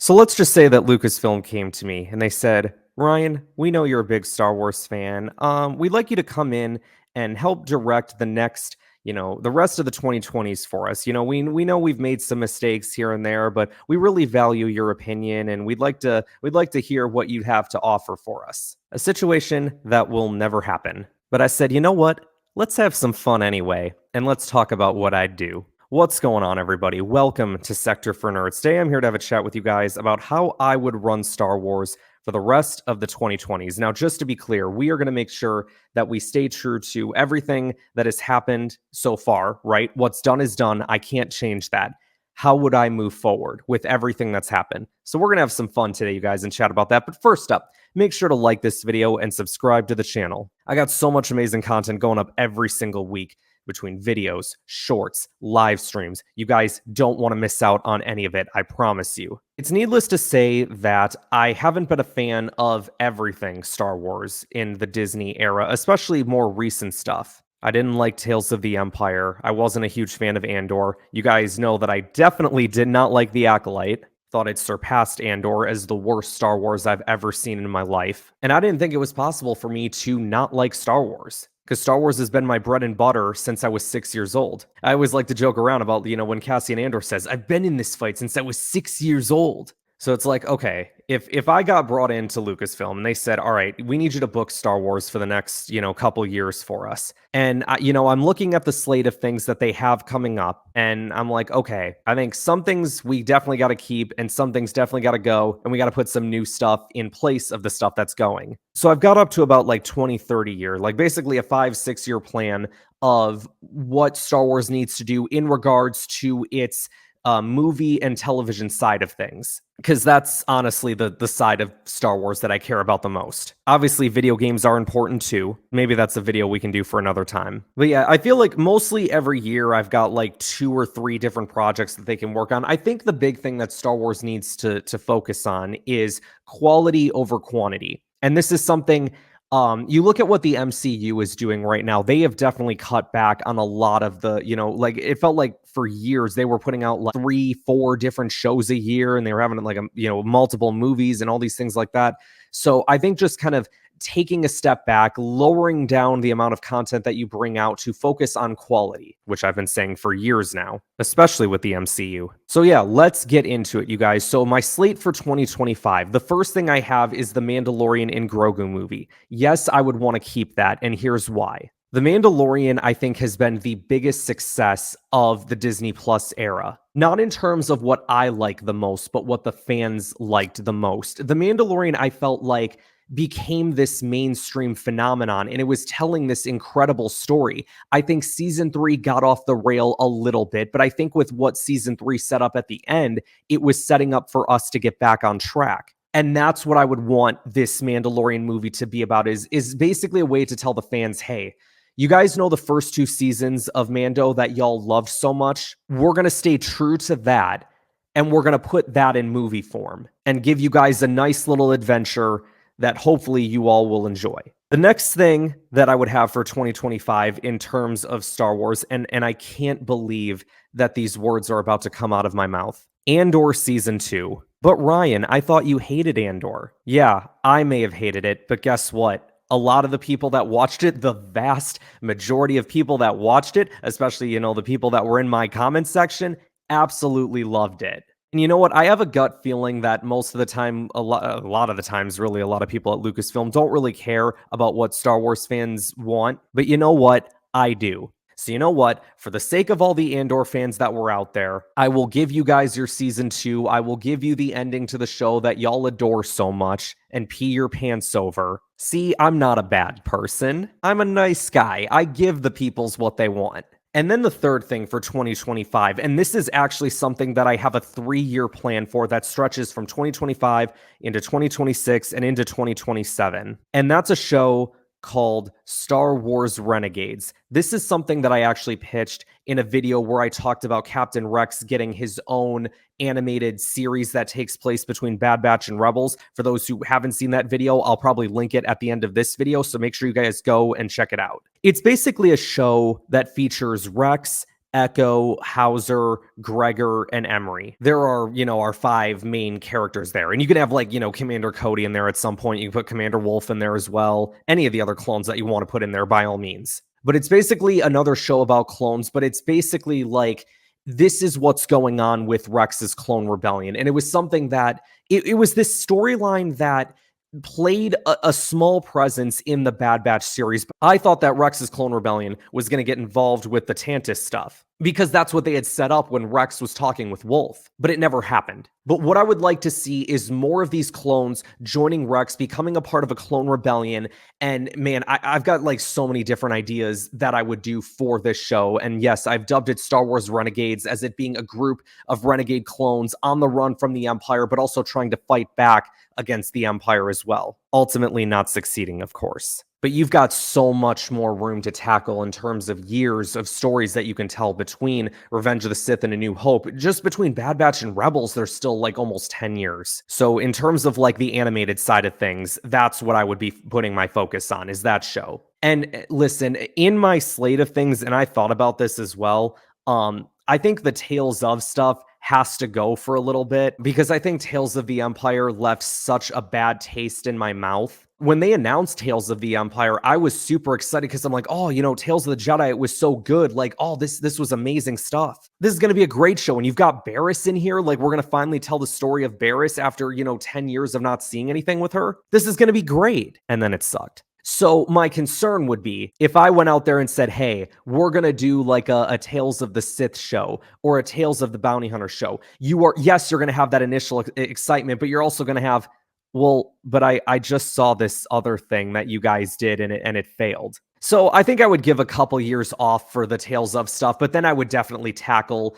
So let's just say that Lucasfilm came to me and they said, Ryan, we know you're a big Star Wars fan. We'd like you to come in and help direct the next, the rest of the 2020s for us. We know we've made some mistakes here and there, but we really value your opinion and we'd like to hear what you have to offer for us. A situation that will never happen. But I said, you know what? Let's have some fun anyway, and let's talk about what I'd do. What's going on, everybody? Welcome to Sector for Nerds. Today, I'm here to have a chat with you guys about how I would run Star Wars for the rest of the 2020s. Now, just to be clear, we are going to make sure that we stay true to everything that has happened so far, right? What's done is done. I can't change that. How would I move forward with everything that's happened? So we're going to have some fun today, you guys, and chat about that. But first up, make sure to like this video and subscribe to the channel. I got so much amazing content going up every single week between videos, shorts, live streams. You guys don't want to miss out on any of it, I promise you. It's needless to say that I haven't been a fan of everything Star Wars in the Disney era, especially more recent stuff. I didn't like Tales of the Empire. I wasn't a huge fan of Andor. You guys know that I definitely did not like The Acolyte. Thought it surpassed Andor as the worst Star Wars I've ever seen in my life. And I didn't think it was possible for me to not like Star Wars, because Star Wars has been my bread and butter since I was 6 years old. I always like to joke around about, when Cassian Andor says, I've been in this fight since I was 6 years old. So it's like, okay, if I got brought into Lucasfilm and they said, all right, we need you to book Star Wars for the next, couple years for us. And, I'm looking at the slate of things that they have coming up and I'm like, okay, I think some things we definitely got to keep and some things definitely got to go. And we got to put some new stuff in place of the stuff that's going. So I've got up to about like 20-30 year, like basically a 5-6 year plan of what Star Wars needs to do in regards to its movie and television side of things, because that's honestly the side of Star Wars that I care about the most. Obviously, video games are important too. Maybe that's a video we can do for another time. But yeah, I feel like mostly every year I've got like 2 or 3 different projects that they can work on. I think the big thing that Star Wars needs to focus on is quality over quantity. And this is something you look at what the MCU is doing right now. They have definitely cut back on a lot of the, like it felt like for years they were putting out like 3-4 different shows a year and they were having like multiple movies and all these things like that. So I think just kind of taking a step back, lowering down the amount of content that you bring out to focus on quality, which I've been saying for years now, especially with the MCU. So yeah, let's get into it, you guys. So my slate for 2025, the first thing I have is the Mandalorian and Grogu movie. Yes, I would want to keep that, and here's why. The Mandalorian, I think, has been the biggest success of the Disney Plus era. Not in terms of what I like the most, but what the fans liked the most. The Mandalorian, I felt like, became this mainstream phenomenon and it was telling this incredible story. I think season 3 got off the rail a little bit, but I think with what season 3 set up at the end, it was setting up for us to get back on track. And that's what I would want this Mandalorian movie to be about, is basically a way to tell the fans, hey, you guys know the first 2 seasons of Mando that y'all loved so much? We're going to stay true to that, and we're going to put that in movie form and give you guys a nice little adventure that hopefully you all will enjoy. The next thing that I would have for 2025 in terms of Star Wars, and I can't believe that these words are about to come out of my mouth, Andor Season 2. But Ryan, I thought you hated Andor. Yeah, I may have hated it, but guess what? A lot of the people that watched it, the vast majority of people that watched it, especially, the people that were in my comments section, absolutely loved it. And you know what? I have a gut feeling that most of the time, a lot of the times, really, a lot of people at Lucasfilm don't really care about what Star Wars fans want. But you know what? I do. So you know what? For the sake of all the Andor fans that were out there, I will give you guys your season 2. I will give you the ending to the show that y'all adore so much and pee your pants over. See, I'm not a bad person. I'm a nice guy. I give the peoples what they want. And then the third thing for 2025, and this is actually something that I have a 3-year plan for that stretches from 2025 into 2026 and into 2027. And that's a show called Star Wars Renegades. This is something that I actually pitched in a video where I talked about Captain Rex getting his own animated series that takes place between Bad Batch and Rebels. For those who haven't seen that video, I'll probably link it at the end of this video, so make sure you guys go and check it out. It's basically a show that features Rex Echo, Hauser, Gregor, and Emery. There are, our 5 main characters there. And you can have like, Commander Cody in there at some point. You can put Commander Wolf in there as well. Any of the other clones that you want to put in there, by all means. But it's basically another show about clones, but it's basically like this is what's going on with Rex's clone rebellion. And it was something that it was this storyline that played a small presence in the Bad Batch series. I thought that Rex's clone rebellion was going to get involved with the Tantus stuff because that's what they had set up when Rex was talking with Wolf, but it never happened. But what I would like to see is more of these clones joining Rex, becoming a part of a clone rebellion. And man, I've got like so many different ideas that I would do for this show. And yes, I've dubbed it Star Wars Renegades, as it being a group of renegade clones on the run from the Empire, but also trying to fight back against the Empire as well. Ultimately not succeeding, of course. But you've got so much more room to tackle in terms of years of stories that you can tell between Revenge of the Sith and A New Hope. Just between Bad Batch and Rebels, there's still like almost 10 years. So in terms of like the animated side of things, that's what I would be putting my focus on, is that show. And listen, in my slate of things, and I thought about this as well, I think the Tales of stuff has to go for a little bit, because I think Tales of the Empire left such a bad taste in my mouth. When they announced Tales of the Empire, I was super excited because I'm like, oh, Tales of the Jedi, it was so good. Like, oh, this was amazing stuff. This is going to be a great show. And you've got Barriss in here. Like, we're going to finally tell the story of Barriss after, 10 years of not seeing anything with her. This is going to be great. And then it sucked. So my concern would be if I went out there and said, hey, we're going to do like a Tales of the Sith show or a Tales of the Bounty Hunter show. You're going to have that initial excitement, but you're also going to have, well, but I just saw this other thing that you guys did and it failed. So I think I would give a couple years off for the Tales of stuff, but then I would definitely tackle,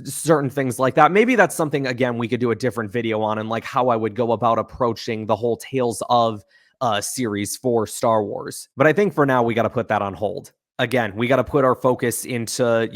certain things like that. Maybe that's something, again, we could do a different video on, and like how I would go about approaching the whole Tales of series for Star Wars. But I think for now, we got to put that on hold. Again, we got to put our focus into,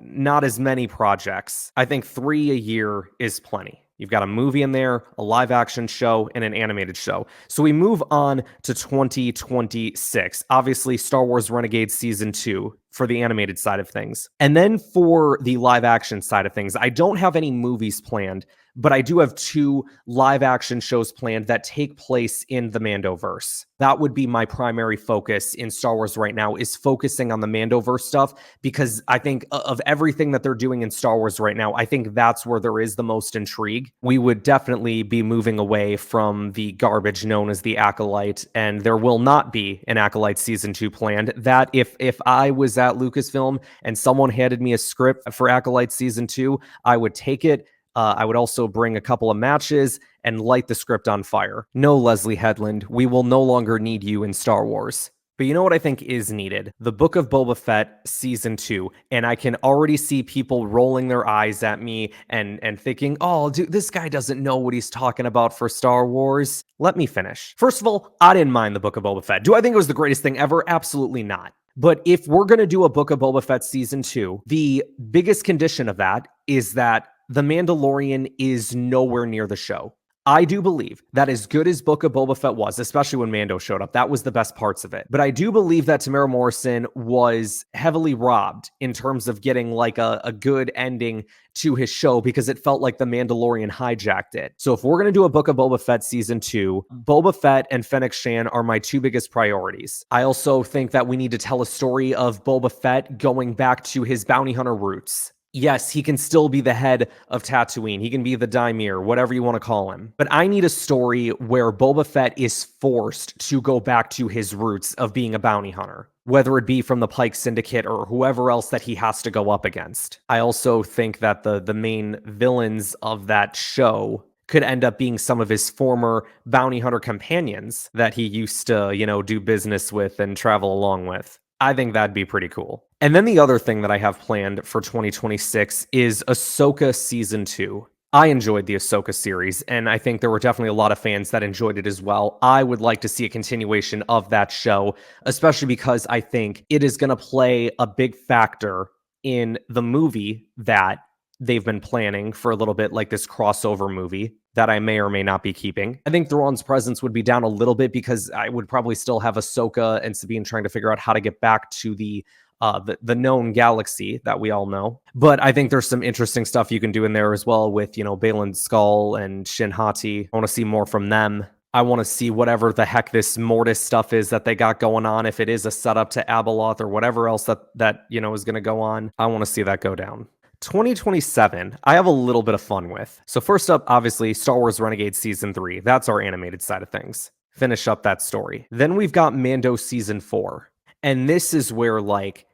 not as many projects. I think 3 a year is plenty. You've got a movie in there, a live action show, and an animated show. So we move on to 2026. Obviously, Star Wars Renegades Season 2 for the animated side of things. And then for the live action side of things, I don't have any movies planned, but I do have 2 live action shows planned that take place in the Mandoverse. That would be my primary focus in Star Wars right now, is focusing on the Mandoverse stuff, because I think of everything that they're doing in Star Wars right now, I think that's where there is the most intrigue. We would definitely be moving away from the garbage known as the Acolyte, and there will not be an Acolyte Season 2 planned. That if I was at Lucasfilm and someone handed me a script for Acolyte Season 2, I would take it. I would also bring a couple of matches and light the script on fire. No, Leslie Headland, we will no longer need you in Star Wars. But you know what I think is needed? The Book of Boba Fett Season 2. And I can already see people rolling their eyes at me and thinking, oh, dude, this guy doesn't know what he's talking about for Star Wars. Let me finish. First of all, I didn't mind the Book of Boba Fett. Do I think it was the greatest thing ever? Absolutely not. But if we're going to do a Book of Boba Fett Season 2, the biggest condition of that is that The Mandalorian is nowhere near the show. I do believe that as good as Book of Boba Fett was, especially when Mando showed up, that was the best parts of it. But I do believe that Tamara Morrison was heavily robbed in terms of getting like a good ending to his show, because it felt like The Mandalorian hijacked it. So if we're going to do a Book of Boba Fett Season 2, Boba Fett and Fennec Shan are my 2 biggest priorities. I also think that we need to tell a story of Boba Fett going back to his bounty hunter roots. Yes, he can still be the head of Tatooine. He can be the Daimir, whatever you want to call him. But I need a story where Boba Fett is forced to go back to his roots of being a bounty hunter, whether it be from the Pike Syndicate or whoever else that he has to go up against. I also think that the main villains of that show could end up being some of his former bounty hunter companions that he used to, do business with and travel along with. I think that'd be pretty cool. And then the other thing that I have planned for 2026 is Ahsoka Season 2. I enjoyed the Ahsoka series, and I think there were definitely a lot of fans that enjoyed it as well. I would like to see a continuation of that show, especially because I think it is going to play a big factor in the movie that they've been planning for a little bit, like this crossover movie that I may or may not be keeping. I think Thrawn's presence would be down a little bit because I would probably still have Ahsoka and Sabine trying to figure out how to get back to the the known galaxy that we all know. But I think there's some interesting stuff you can do in there as well with, Baylan Skull and Shin Hati. I want to see more from them. I want to see whatever the heck this Mortis stuff is that they got going on. If it is a setup to Abeloth or whatever else that is going to go on, I want to see that go down. 2027, I have a little bit of fun with. So first up, obviously, Star Wars Renegades Season 3. That's our animated side of things. Finish up that story. Then we've got Mando Season 4. And this is where, like,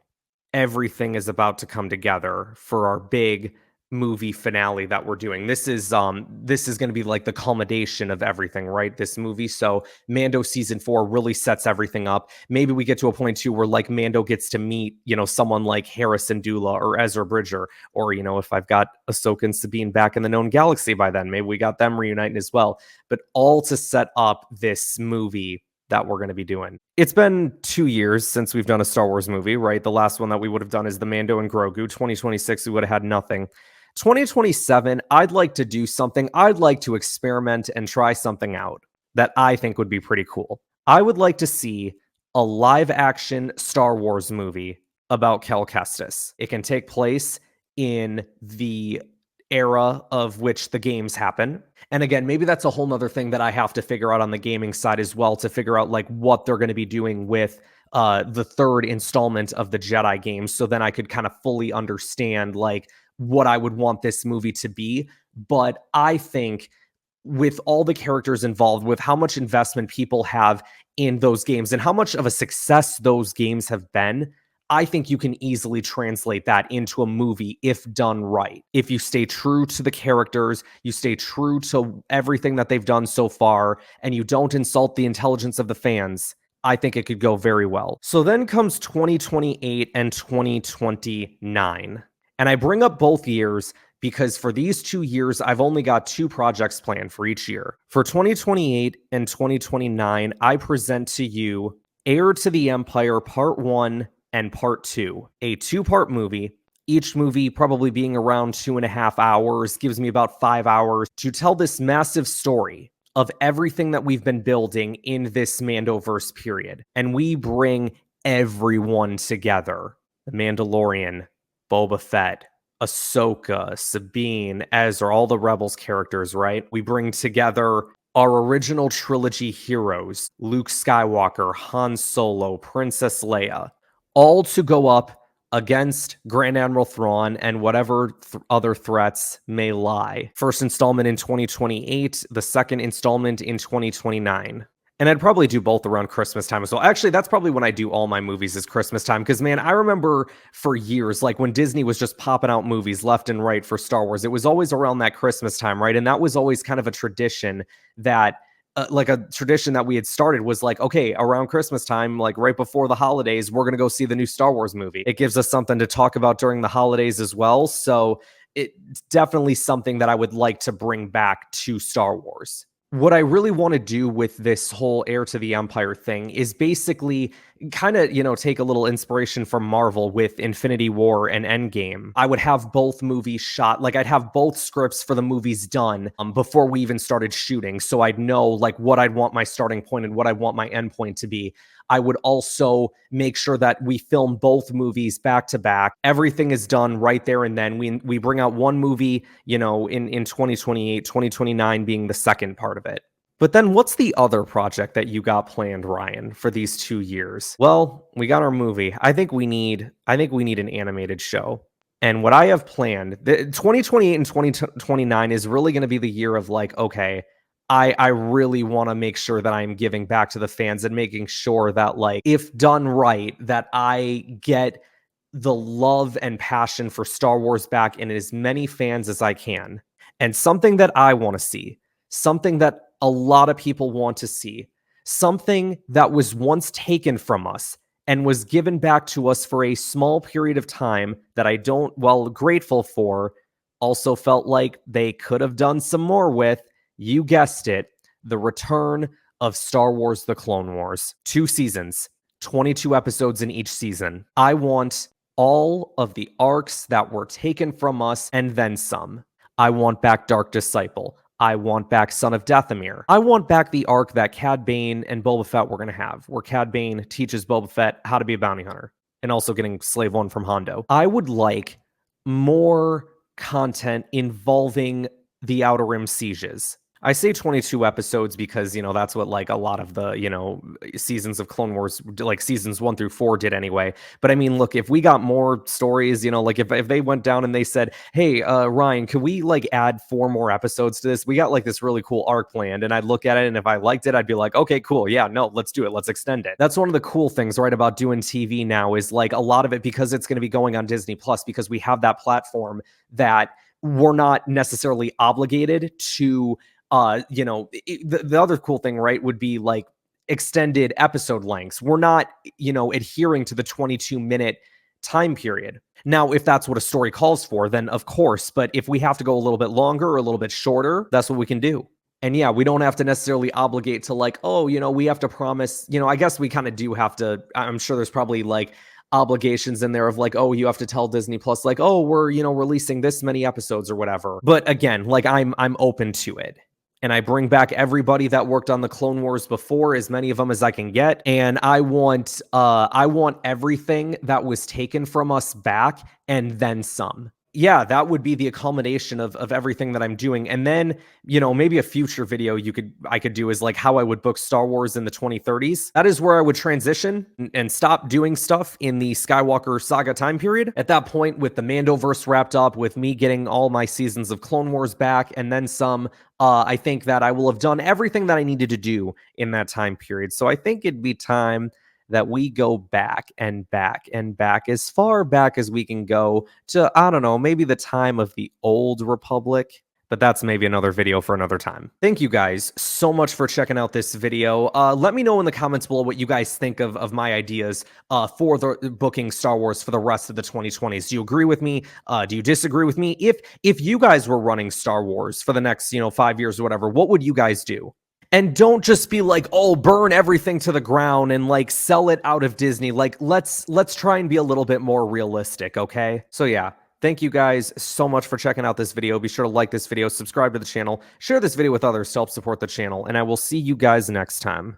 everything is about to come together for our big movie finale that we're doing. This is going to be like the culmination of everything, right? This movie. So Mando Season 4 really sets everything up. Maybe we get to a point too where like Mando gets to meet, someone like Harrison Dula or Ezra Bridger, or if I've got Ahsoka and Sabine back in the known galaxy by then, maybe we got them reuniting as well. But all to set up this movie that we're going to be doing. It's been 2 years since we've done a Star Wars movie, right? The last one that we would have done is the Mando and Grogu. 2026, we would have had nothing. 2027, I'd like to do something. I'd like to experiment and try something out that I think would be pretty cool. I would like to see a live action Star Wars movie about Cal Kestis. It can take place in the era of which the games happen. And again, maybe that's a whole nother thing that I have to figure out on the gaming side as well, to figure out like what they're going to be doing with the third installment of the Jedi games. So then I could kind of fully understand like what I would want this movie to be. But I think with all the characters involved, with how much investment people have in those games and how much of a success those games have been, I think you can easily translate that into a movie if done right. If you stay true to the characters, you stay true to everything that they've done so far, and you don't insult the intelligence of the fans, I think it could go very well. So then comes 2028 and 2029. And I bring up both years because for these 2 years, I've only got 2 projects planned for each year. For 2028 and 2029, I present to you Heir to the Empire Part 1 and Part 2, a 2-part movie. Each movie probably being around 2.5 hours, gives me about 5 hours to tell this massive story of everything that we've been building in this Mandoverse period. And we bring everyone together. The Mandalorian, Boba Fett, Ahsoka, Sabine, Ezra, all the Rebels characters, right? We bring together our original trilogy heroes, Luke Skywalker, Han Solo, Princess Leia, all to go up against Grand Admiral Thrawn and whatever other threats may lie. First installment in 2028, the second installment in 2029. And I'd probably do both around Christmas time as well. Actually, that's probably when I do all my movies is Christmas time. Because, man, I remember for years, like when Disney was just popping out movies left and right for Star Wars, it was always around that Christmas time, right? And that was always kind of a tradition that we had started was like, okay, around Christmas time, like right before the holidays, we're going to go see the new Star Wars movie. It gives us something to talk about during the holidays as well. So it's definitely something that I would like to bring back to Star Wars. What I really want to do with this whole Heir to the Empire thing is basically kind of, take a little inspiration from Marvel with Infinity War and Endgame. I would have both movies shot, like I'd have both scripts for the movies done before we even started shooting. So I'd know like what I'd want my starting point and what I want my end point to be. I would also make sure that we film both movies back to back. Everything is done right there and then. We bring out one movie, in 2028, 2029 being the second part of it. But then what's the other project that you got planned, Ryan, for these 2 years? Well, we got our movie. I think we need an animated show. And what I have planned, 2028 and 2029 is really going to be the year of like, okay, I really want to make sure that I'm giving back to the fans and making sure that, like, if done right, that I get the love and passion for Star Wars back in as many fans as I can. And something that I want to see, something that a lot of people want to see, something that was once taken from us and was given back to us for a small period of time that I don't, well, grateful for, also felt like they could have done some more with. You guessed it, the return of Star Wars: The Clone Wars. 2 seasons, 22 episodes in each season. I want all of the arcs that were taken from us and then some. I want back Dark Disciple. I want back Son of Dathomir. I want back the arc that Cad Bane and Boba Fett were going to have, where Cad Bane teaches Boba Fett how to be a bounty hunter. and also getting Slave One from Hondo. I would like more content involving the Outer Rim sieges. I say 22 episodes because, that's what like a lot of the, seasons of Clone Wars, like seasons 1 through 4 did anyway. But I mean, look, if we got more stories, like if they went down and they said, hey, Ryan, can we like add 4 more episodes to this? We got like this really cool arc planned. And I'd look at it, and if I liked it, I'd be like, okay, cool. Yeah, no, let's do it. Let's extend it. That's one of the cool things, right, about doing TV now is like a lot of it, because it's going to be going on Disney Plus, because we have that platform that we're not necessarily obligated to the other cool thing, right, would be like extended episode lengths. We're not, adhering to the 22-minute time period. Now, if that's what a story calls for, then of course, but if we have to go a little bit longer or a little bit shorter, that's what we can do. And yeah, we don't have to necessarily obligate to like, oh, we have to promise, I guess we kind of do have to. I'm sure there's probably like obligations in there of like, oh, you have to tell Disney Plus like, oh, we're, releasing this many episodes or whatever. But again, like I'm open to it. And I bring back everybody that worked on the Clone Wars before, as many of them as I can get. And I want everything that was taken from us back, and then some. Yeah, that would be the culmination of everything that I'm doing. And then, maybe a future video I could do is like how I would book Star Wars in the 2030s. That is where I would transition and stop doing stuff in the Skywalker saga time period. At that point, with the Mandoverse wrapped up, with me getting all my seasons of Clone Wars back, and then some, I think that I will have done everything that I needed to do in that time period. So I think it'd be time that we go back and back and back, as far back as we can go to, I don't know, maybe the time of the Old Republic. But that's maybe another video for another time. Thank you guys so much for checking out this video. Let me know in the comments below what you guys think of my ideas for the booking Star Wars for the rest of the 2020s. Do you agree with me? Do you disagree with me? If you guys were running Star Wars for the next 5 years or whatever, what would you guys do? And don't just be like, oh, burn everything to the ground and like sell it out of Disney. Like, let's try and be a little bit more realistic, okay? So yeah, thank you guys so much for checking out this video. Be sure to like this video, subscribe to the channel, share this video with others to help support the channel, and I will see you guys next time.